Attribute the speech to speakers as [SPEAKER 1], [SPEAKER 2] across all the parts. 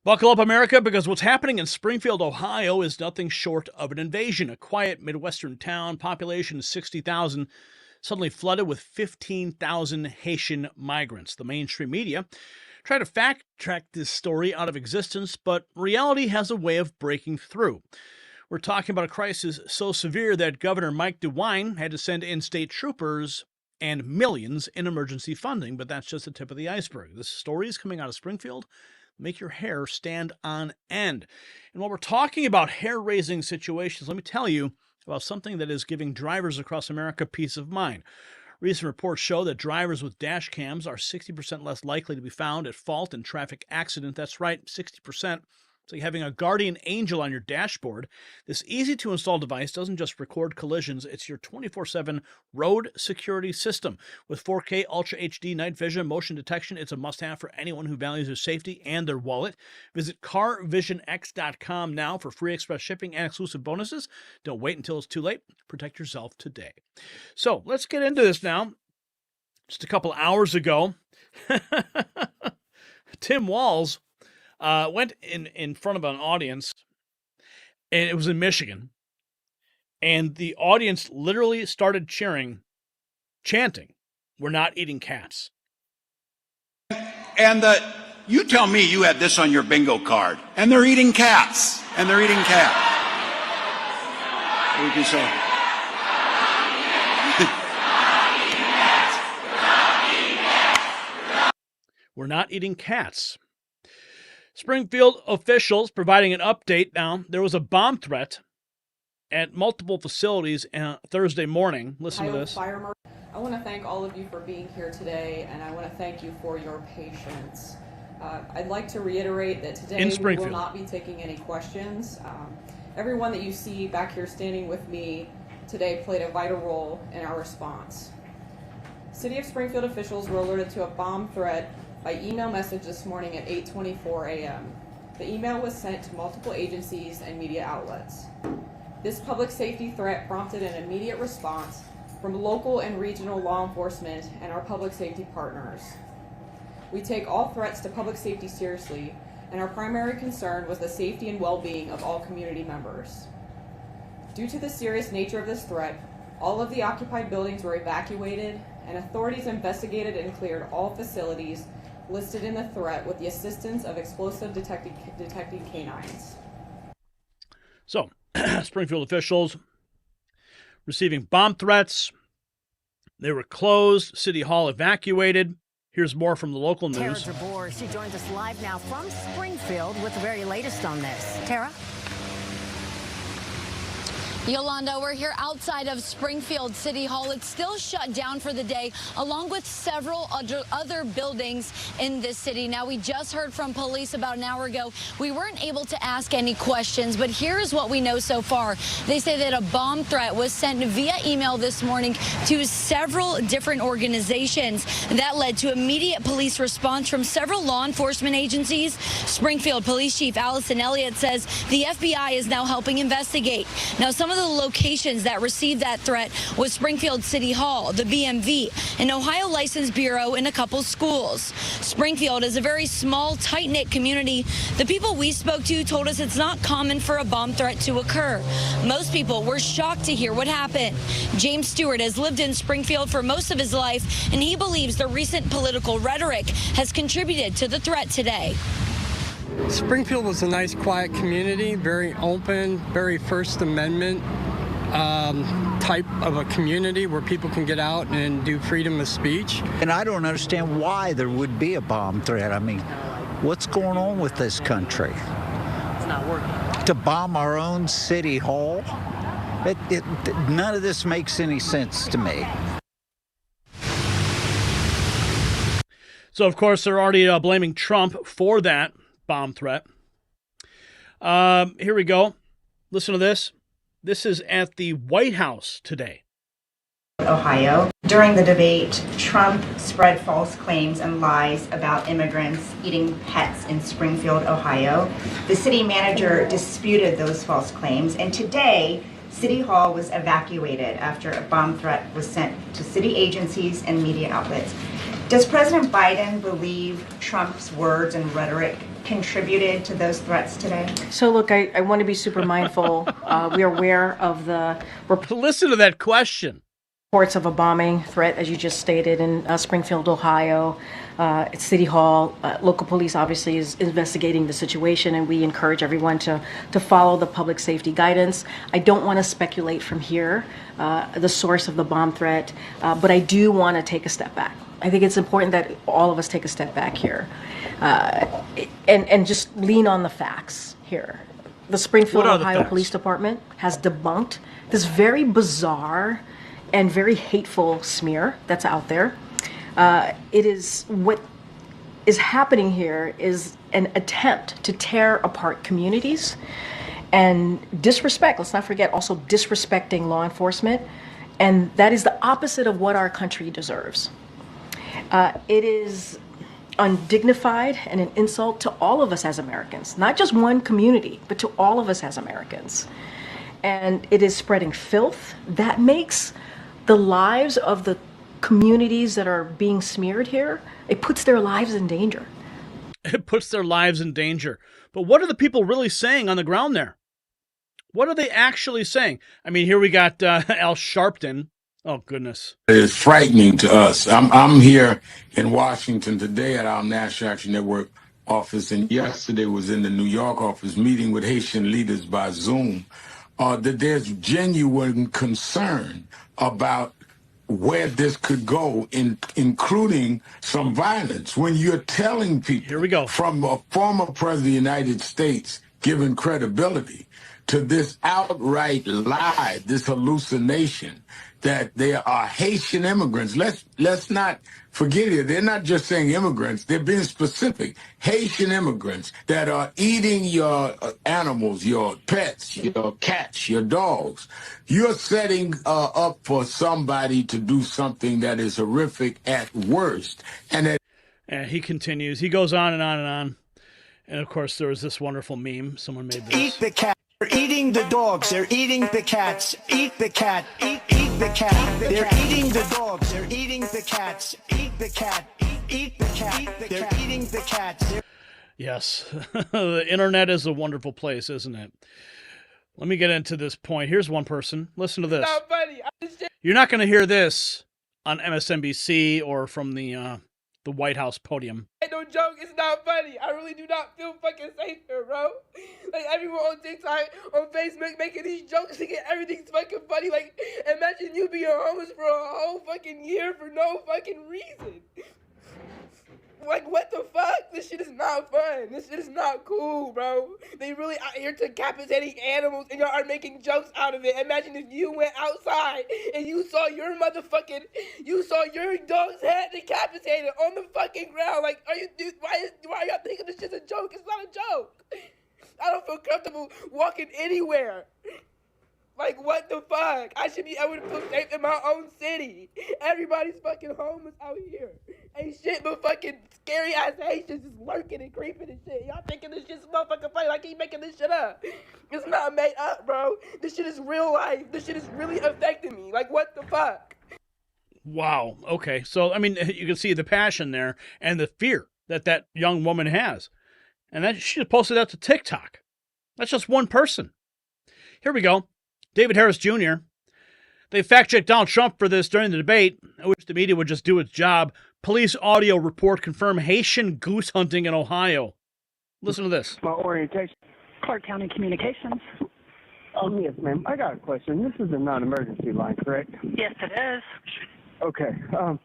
[SPEAKER 1] Buckle up, America, because what's happening in Springfield, Ohio is nothing short of an invasion. A quiet Midwestern town, population 60,000, suddenly flooded with 15,000 Haitian migrants. The mainstream media try to fact-check this story out of existence, but reality has a way of breaking through. We're talking about a crisis so severe that Governor Mike DeWine had to send in state troopers and millions in emergency funding, but that's just the tip of the iceberg. This story is coming out of Springfield. Make your hair stand on end. And while we're talking about hair-raising situations, let me tell you about something that is giving drivers across America peace of mind. Recent reports show that drivers with dash cams are 60% less likely to be found at fault in traffic accidents. That's right, 60%. It's like having a guardian angel on your dashboard. This easy-to-install device doesn't just record collisions. It's your 24/7 road security system. With 4K Ultra HD night vision motion detection, it's a must-have for anyone who values their safety and their wallet. Visit carvisionx.com now for free express shipping and exclusive bonuses. Don't wait until it's too late. Protect yourself today. So let's get into this now. Just a couple hours ago, Tim Walz went in front of an audience, and it was in Michigan, and the audience literally started chanting, "We're not eating cats."
[SPEAKER 2] And you tell me you had this on your bingo card, and they're eating cats, and they're eating cats. What would you say?
[SPEAKER 1] We're not eating cats. Springfield officials providing an update now. There was a bomb threat at multiple facilities Thursday morning. Listen to this.
[SPEAKER 3] I want to thank all of you for being here today, and I want to thank you for your patience. I'd like to reiterate that today we will not be taking any questions. Everyone that you see back here standing with me today played a vital role in our response. City of Springfield officials were alerted to a bomb threat by email message this morning at 8:24 a.m. The email was sent to multiple agencies and media outlets. This public safety threat prompted an immediate response from local and regional law enforcement and our public safety partners. We take all threats to public safety seriously, and our primary concern was the safety and well-being of all community members. Due to the serious nature of this threat, all of the occupied buildings were evacuated, and authorities investigated and cleared all facilities listed in the threat with the assistance of explosive detecting canines.
[SPEAKER 1] So, Springfield officials receiving bomb threats. They were closed. City Hall evacuated. Here's more from the local news.
[SPEAKER 4] Tara DeBoer, she joins us live now from Springfield with the very latest on this. Tara?
[SPEAKER 5] Yolanda, we're here outside of Springfield City Hall. It's still shut down for the day, along with several other buildings in this city. Now, we just heard from police about an hour ago. We weren't able to ask any questions, but here's what we know so far. They say that a bomb threat was sent via email this morning to several different organizations. That led to immediate police response from several law enforcement agencies. Springfield Police Chief Allison Elliott says the FBI is now helping investigate. Now, some of the locations that received that threat was Springfield City Hall, the BMV, an Ohio License Bureau, and a couple schools. Springfield is a very small, tight-knit community. The people we spoke to told us it's not common for a bomb threat to occur. Most people were shocked to hear what happened. James Stewart has lived in Springfield for most of his life, and he believes the recent political rhetoric has contributed to the threat today.
[SPEAKER 6] Springfield was a nice, quiet community, very open, very First Amendment type of a community where people can get out and do freedom of speech.
[SPEAKER 7] And I don't understand why there would be a bomb threat. I mean, what's going on with this country?
[SPEAKER 4] It's not working.
[SPEAKER 7] To bomb our own city hall? None of this makes any sense to me.
[SPEAKER 1] So, of course, they're already blaming Trump for that bomb threat. Here we go. Listen to this. This is at the White House today.
[SPEAKER 8] Ohio. During the debate, Trump spread false claims and lies about immigrants eating pets in Springfield, Ohio. The city manager disputed those false claims, and today, City Hall was evacuated after a bomb threat was sent to city agencies and media outlets. Does President Biden believe Trump's words and rhetoric contributed to those threats today?
[SPEAKER 9] So look, I want to be super mindful. We are aware of the
[SPEAKER 1] Listen to that question.
[SPEAKER 9] reports of a bombing threat, as you just stated, in Springfield, Ohio. At City Hall, local police obviously is investigating the situation, and we encourage everyone to follow the public safety guidance. I don't want to speculate from here the source of the bomb threat, but I do want to take a step back. I think it's important that all of us take a step back here and just lean on the facts here. The Springfield, Ohio Police Department has debunked this very bizarre and very hateful smear that's out there. It is what is happening here is an attempt to tear apart communities and disrespect. Let's not forget also disrespecting law enforcement. And that is the opposite of what our country deserves. It is undignified and an insult to all of us as Americans, not just one community, but to all of us as Americans. And it is spreading filth that makes the lives of the communities that are being smeared here, it puts their lives in danger.
[SPEAKER 1] It puts their lives in danger. But what are the people really saying on the ground there? What are they actually saying? I mean, here we got Al Sharpton. Oh, goodness.
[SPEAKER 10] It is frightening to us. I'm here in Washington today at our National Action Network office, and yesterday was in the New York office meeting with Haitian leaders by Zoom, that there's genuine concern about where this could go, including some violence. When you're telling people,
[SPEAKER 1] here we go,
[SPEAKER 10] from a former president of the United States giving credibility to this outright lie, this hallucination that there are Haitian immigrants. Let's not forget it. They're not just saying immigrants. They're being specific. Haitian immigrants that are eating your animals, your pets, your cats, your dogs. You're setting up for somebody to do something that is horrific at worst. And
[SPEAKER 1] he continues. He goes on and on and on. And, of course, there was this wonderful meme. Someone made this.
[SPEAKER 11] Eat the cat. They're eating the dogs. They're eating the cats. Eat the cat. Eat the cat. They're eating the dogs. They're eating the cats. Eat the cat. Eat the cat. They're eating the cats.
[SPEAKER 1] Yes. The internet is a wonderful place, isn't it? Let me get into this point. Here's one person. Listen to this.
[SPEAKER 12] Not funny.
[SPEAKER 1] You're not going to hear this on MSNBC or from the White House podium.
[SPEAKER 12] Ain't no joke, it's not funny. I really do not feel fucking safe here, bro. Like, everyone on TikTok, on Facebook, making these jokes to get everything's fucking funny. Like, imagine you being homeless for a whole fucking year for no fucking reason. Like, what the fuck? This shit is not fun. This shit is not cool, bro. They really out here decapitating animals and y'all are making jokes out of it. Imagine if you went outside and you saw your dog's head decapitated on the fucking ground. Like, why are y'all thinking this shit's a joke? It's not a joke. I don't feel comfortable walking anywhere. Like, what the fuck? I should be able to feel safe in my own city. Everybody's fucking homeless out here. Ain't shit but fucking scary ass Haitians just lurking and creeping and shit. Y'all thinking this shit's motherfucking funny like he making this shit up. It's not made up, bro. This shit is real life. This shit is really affecting me. Like, what the fuck?
[SPEAKER 1] Wow. Okay. So, I mean, you can see the passion there and the fear that young woman has. And that she posted that to TikTok. That's just one person. Here we go. David Harris Jr. They fact-checked Donald Trump for this during the debate. I wish the media would just do its job. Police audio report confirm Haitian goose hunting in Ohio. Listen to this.
[SPEAKER 13] My orientation.
[SPEAKER 14] Clark County Communications.
[SPEAKER 13] Yes, ma'am. I got a question. This is a non-emergency line, correct?
[SPEAKER 14] Yes, it is.
[SPEAKER 13] Okay. I'm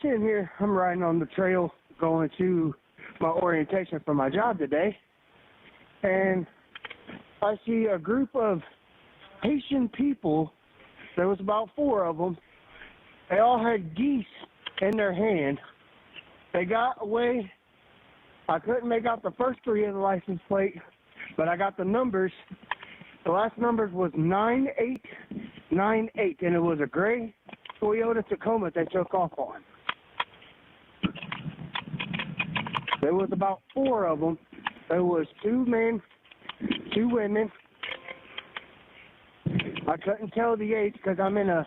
[SPEAKER 13] sitting here. I'm riding on the trail going to my orientation for my job today. And I see a group of Haitian people. There was about 4 of them. They all had geese in their hand. They got away. I couldn't make out the first 3 of the license plate, but I got the numbers. The last numbers was 9898, and it was a gray Toyota Tacoma they took off on. There was about 4 of them. There was 2 men, 2 women. I couldn't tell the age because I'm in a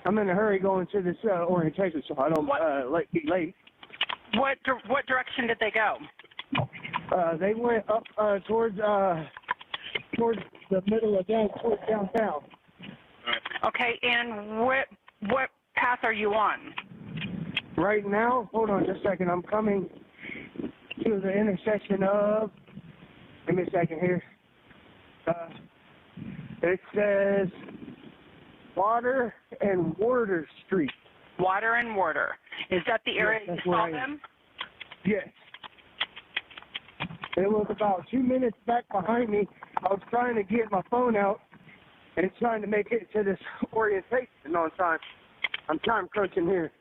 [SPEAKER 13] hurry going to this orientation, so I don't be late.
[SPEAKER 14] What direction did they go?
[SPEAKER 13] They went up towards the middle of towards downtown.
[SPEAKER 14] Okay, and what path are you on?
[SPEAKER 13] Right now, hold on just a second. I'm coming to the intersection of. Give me a second here. It says Water and Warder Street.
[SPEAKER 14] Water and Warder. Is that the area you saw them?
[SPEAKER 13] Yes. It was about 2 minutes back behind me. I was trying to get my phone out and trying to make it to this orientation on time. I'm time crunching here.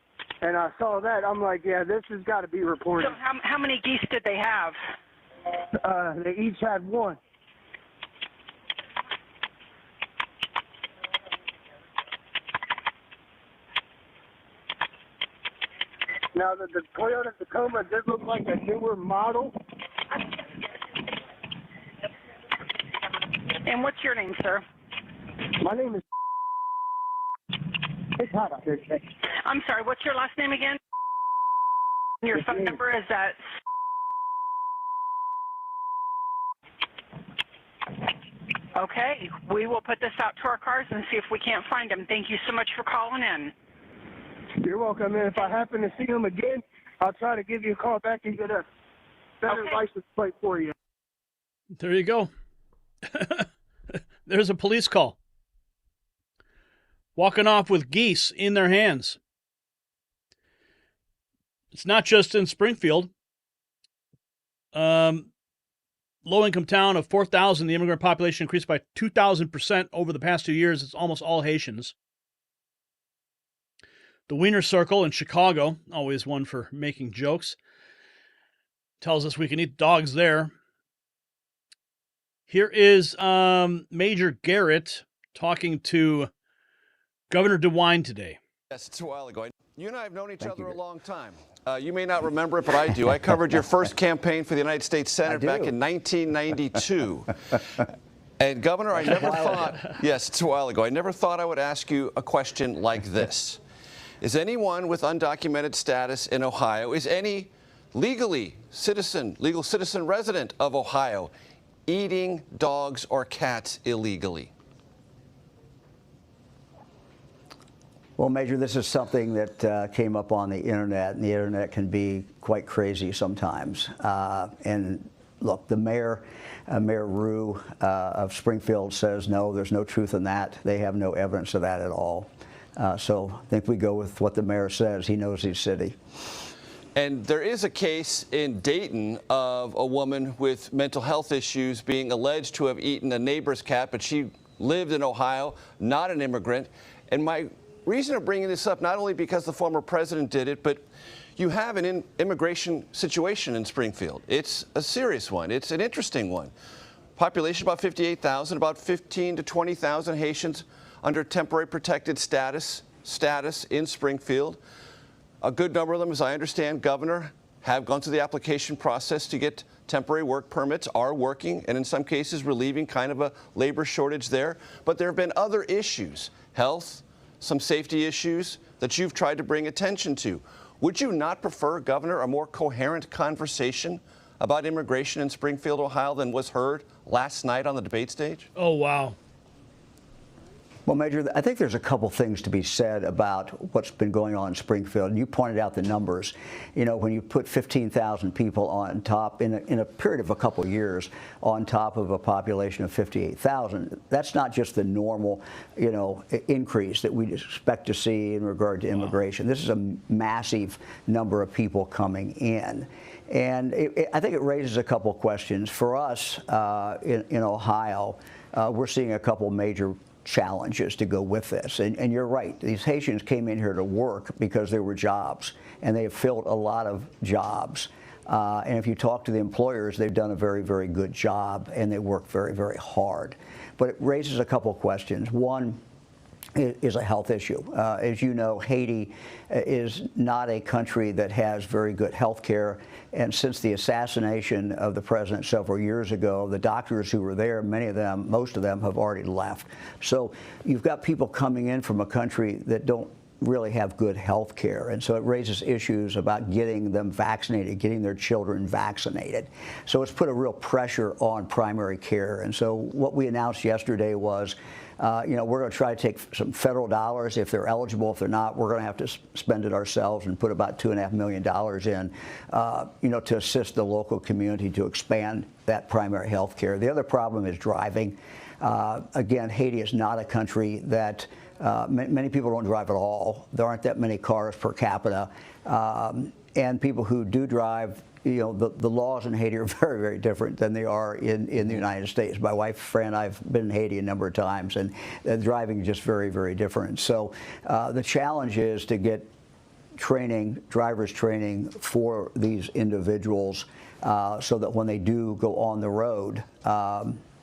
[SPEAKER 13] And I saw that. I'm like, yeah, this has got to be reported.
[SPEAKER 14] So how many geese did they have?
[SPEAKER 13] They each had one. Now, the Toyota Tacoma did look like a newer model.
[SPEAKER 14] And what's your name, sir?
[SPEAKER 13] My name is... It's hot out here today.
[SPEAKER 14] I'm sorry, what's your last name again? Your phone number is that... Okay, we will put this out to our cars and see if we can't find them. Thank you so much for calling in.
[SPEAKER 13] You're welcome, and if I happen to see them again, I'll try to give you a call back and get a better license plate for you.
[SPEAKER 1] There you go. There's a police call. Walking off with geese in their hands. It's not just in Springfield. Low-income town of 4,000, the immigrant population increased by 2,000% over the past 2 years. It's almost all Haitians. The Wiener Circle in Chicago, always one for making jokes, tells us we can eat dogs there. Here is Major Garrett talking to Governor DeWine today.
[SPEAKER 15] Yes, it's a while ago. You and I have known each other a long time. You may not remember it, but I do. I covered your first campaign for the United States Senate back in 1992. And Governor, I never thought, yes, it's a while ago, I never thought I would ask you a question like this. Is anyone with undocumented status in Ohio, is any legal citizen resident of Ohio eating dogs or cats illegally?
[SPEAKER 16] Well, Major, this is something that came up on the internet, and the internet can be quite crazy sometimes. And look, the mayor, Mayor Rue of Springfield says, no, there's no truth in that. They have no evidence of that at all. So I think we go with what the mayor says. He knows his city.
[SPEAKER 15] And there is a case in Dayton of a woman with mental health issues being alleged to have eaten a neighbor's cat, but she lived in Ohio, not an immigrant. And my reason of bringing this up, not only because the former president did it, but you have an immigration situation in Springfield. It's a serious one. It's an interesting one. Population about 58,000, about 15 to 20,000 Haitians under temporary protected status in Springfield. A good number of them, as I understand, Governor, have gone through the application process to get temporary work permits, are working, and in some cases relieving kind of a labor shortage there. But there have been other issues, health, some safety issues that you've tried to bring attention to. Would you not prefer, Governor, a more coherent conversation about immigration in Springfield, Ohio than was heard last night on the debate stage?
[SPEAKER 1] Oh, wow.
[SPEAKER 16] Well, Major, I think there's a couple things to be said about what's been going on in Springfield. And you pointed out the numbers. You know, when you put 15,000 people on top in a period of a couple of years on top of a population of 58,000, that's not just the normal, you know, increase that we expect to see in regard to immigration. Wow. This is a massive number of people coming in. And I think it raises a couple of questions. For us in Ohio, we're seeing a couple major challenges to go with this. And you're right, these Haitians came in here to work because there were jobs, and they have filled a lot of jobs. And if you talk to the employers, they've done a very, very good job, and they work very, very hard. But it raises a couple of questions. One is a health issue. As you know, Haiti is not a country that has very good health care. And since the assassination of the president several years ago, the doctors who were there, many of them, most of them have already left. So you've got people coming in from a country that don't really have good health care. And so it raises issues about getting them vaccinated, getting their children vaccinated. So it's put a real pressure on primary care. And so what we announced yesterday was, we're going to try to take some federal dollars if they're eligible. If they're not, we're going to have to spend it ourselves and put about $2.5 million in, to assist the local community to expand that primary health care. The other problem is driving. Again, Haiti is not a country that many people don't drive at all. There aren't that many cars per capita. And people who do drive, the laws in Haiti are very, very different than they are in the United States. My wife, friend, I've been in Haiti a number of times, and driving is just very, very different. So the challenge is to get driver's training for these individuals so that when they do go on the road,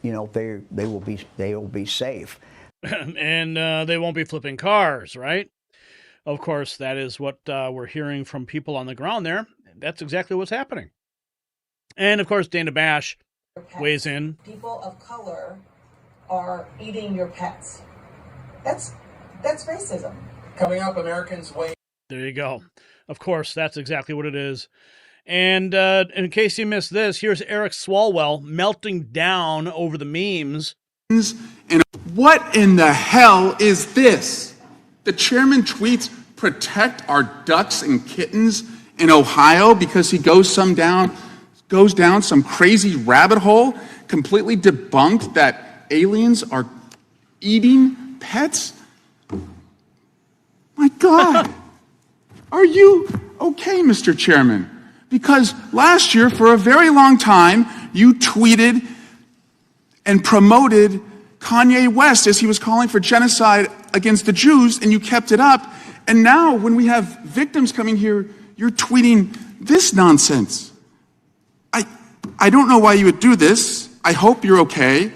[SPEAKER 16] they will be safe.
[SPEAKER 1] And they won't be flipping cars, right? Of course, that is what we're hearing from people on the ground there. That's exactly what's happening. And, of course, Dana Bash weighs in.
[SPEAKER 17] People of color are eating your pets. That's racism.
[SPEAKER 18] Coming up, Americans weigh.
[SPEAKER 1] There you go. Of course, that's exactly what it is. And in case you missed this, here's Eric Swalwell melting down over the memes.
[SPEAKER 2] And what in the hell is this? The chairman tweets, "Protect our ducks and kittens in Ohio," because he goes down some crazy rabbit hole, completely debunked that aliens are eating pets. My God, are you okay, Mr. Chairman? Because last year, for a very long time, you tweeted and promoted Kanye West as he was calling for genocide against the Jews, and you kept it up. And now, when we have victims coming here, you're tweeting this nonsense. I don't know why you would do this. I hope you're okay.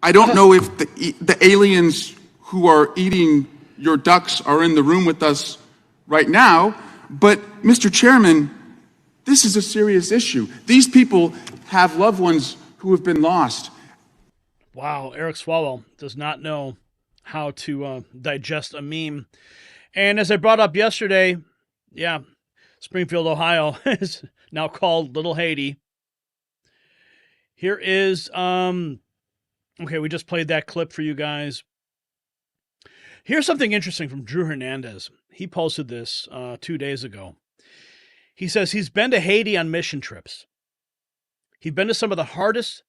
[SPEAKER 2] I don't know if the aliens who are eating your ducks are in the room with us right now, but Mr. Chairman, this is a serious issue. These people have loved ones who have been lost.
[SPEAKER 1] Wow, Eric Swalwell does not know how to digest a meme. And as I brought up yesterday, Springfield, Ohio is now called Little Haiti. Here is, okay, we just played that clip for you guys. Here's something interesting from Drew Hernandez. He posted this 2 days ago. He says he's been to Haiti on mission trips. He's been to some of the hardest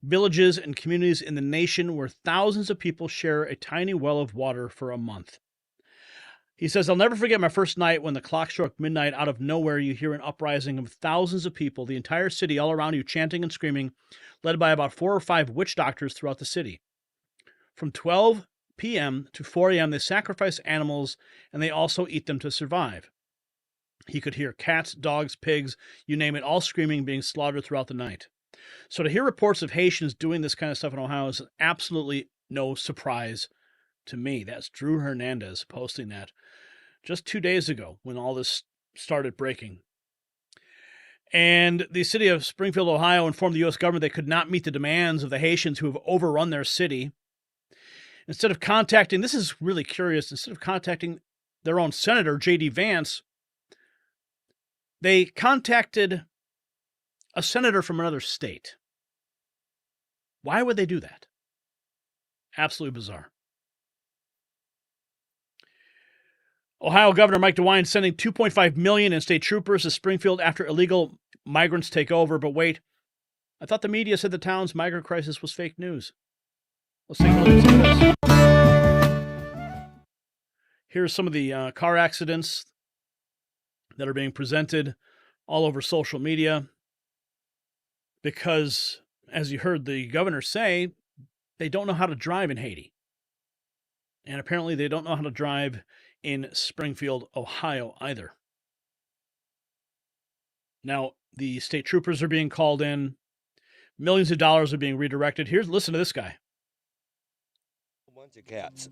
[SPEAKER 1] villages and communities in the nation where thousands of people share a tiny well of water for a month. He says, "I'll never forget my first night when the clock struck midnight. Out of nowhere, you hear an uprising of thousands of people, the entire city all around you chanting and screaming, led by about 4 or 5 witch doctors throughout the city. From 12 p.m. to 4 a.m., they sacrifice animals, and they also eat them to survive." He could hear cats, dogs, pigs, you name it, all screaming, being slaughtered throughout the night. So to hear reports of Haitians doing this kind of stuff in Ohio is absolutely no surprise to me. That's Drew Hernandez posting that just 2 days ago when all this started breaking. And the city of Springfield, Ohio informed the U.S. government they could not meet the demands of the Haitians who have overrun their city. Instead of contacting, this is really curious, instead of contacting their own senator, J.D. Vance, they contacted a senator from another state. Why would they do that? Absolutely bizarre. Ohio Governor Mike DeWine sending $2.5 million in state troopers to Springfield after illegal migrants take over. But wait, I thought the media said the town's migrant crisis was fake news. Let's take a look at some of this. Here's some of the car accidents that are being presented all over social media. Because, as you heard the governor say, they don't know how to drive in Haiti. And apparently they don't know how to drive in Springfield, Ohio either. Now, the state troopers are being called in. Millions of dollars are being redirected. Listen to this guy.
[SPEAKER 19] Bunch of cats.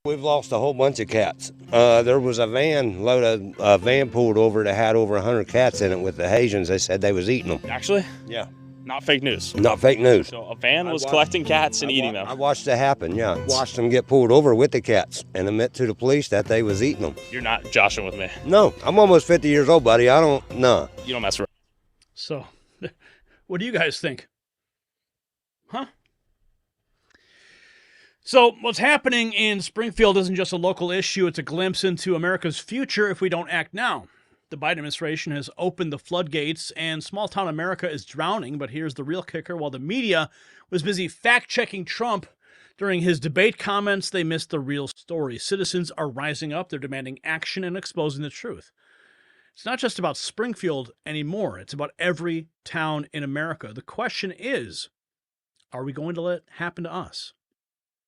[SPEAKER 19] We've lost a whole bunch of cats. There was a van pulled over that had over 100 cats in it with the Haitians. They said they was eating them.
[SPEAKER 1] Actually?
[SPEAKER 19] Yeah.
[SPEAKER 20] Not fake news.
[SPEAKER 19] Not fake news.
[SPEAKER 20] So a van was collecting cats and eating them.
[SPEAKER 19] I watched it happen, yeah. Watched them get pulled over with the cats and admit to the police that they was eating them.
[SPEAKER 20] You're not joshing with me.
[SPEAKER 19] No, I'm almost 50 years old, buddy. I don't, no.
[SPEAKER 20] You don't mess around.
[SPEAKER 1] So, what do you guys think? Huh? So, what's happening in Springfield isn't just a local issue. It's a glimpse into America's future if we don't act now. The Biden administration has opened the floodgates, and small-town America is drowning. But here's the real kicker. While the media was busy fact-checking Trump during his debate comments, they missed the real story. Citizens are rising up. They're demanding action and exposing the truth. It's not just about Springfield anymore. It's about every town in America. The question is, are we going to let it happen to us?